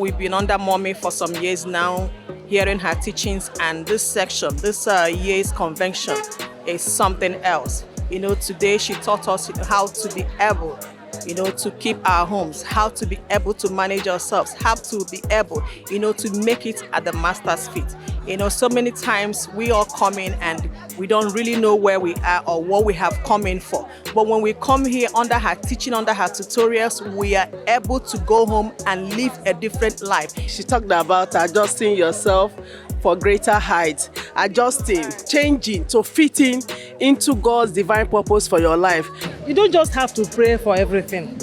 We've been under mommy for some years now, hearing her teachings, and this section, this year's convention is something else. Today she taught us how to be able, to keep our homes, how to be able to manage ourselves, how to be able, to make it at the master's feet. So many times we all come in and we don't really know where we are or what we have come in for. But when we come here under her teaching, under her tutorials, we are able to go home and live a different life. She talked about adjusting yourself for greater heights, adjusting, changing to fit into God's divine purpose for your life. You don't just have to pray for everything.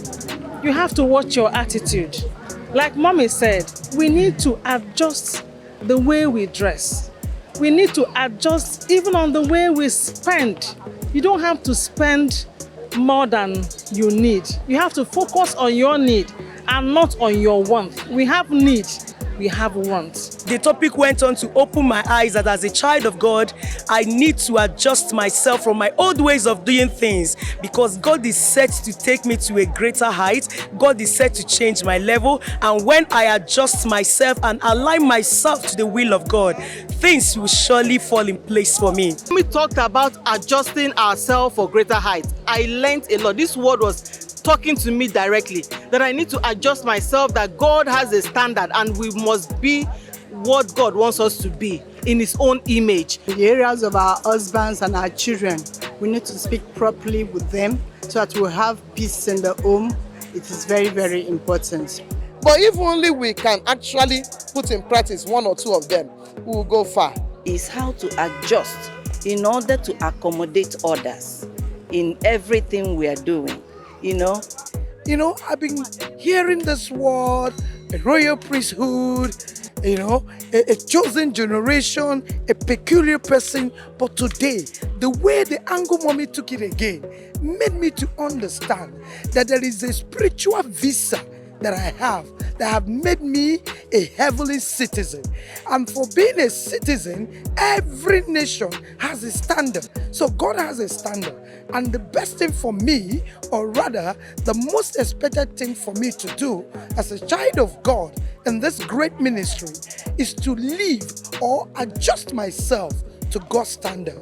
You have to watch your attitude. Like Mommy said, we need to adjust the way we dress. We need to adjust even on the way we spend. You don't have to spend more than you need. You have to focus on your need and not on your want. We have need, we have want. The topic went on to open my eyes that as a child of God, I need to adjust myself from my old ways of doing things because God is set to take me to a greater height. God is set to change my level. And when I adjust myself and align myself to the will of God, things will surely fall in place for me. We talked about adjusting ourselves for greater height. I learned a lot. This word was talking to me directly, that I need to adjust myself, that God has a standard and we must be what God wants us to be in His own image. In the areas of our husbands and our children, we need to speak properly with them so that we have peace in the home. It is very, very important. But if only we can actually put in practice one or two of them, we will go far. Is how to adjust in order to accommodate others in everything we are doing. I've been hearing this word, a royal priesthood, a chosen generation, a peculiar person. But today, the way the angle mommy took it again made me to understand that there is a spiritual visa that I have made me a heavenly citizen. And for being a citizen, every nation has a standard. So God has a standard. And the best thing for me, or rather, the most expected thing for me to do as a child of God in this great ministry is to live or adjust myself to God's standard.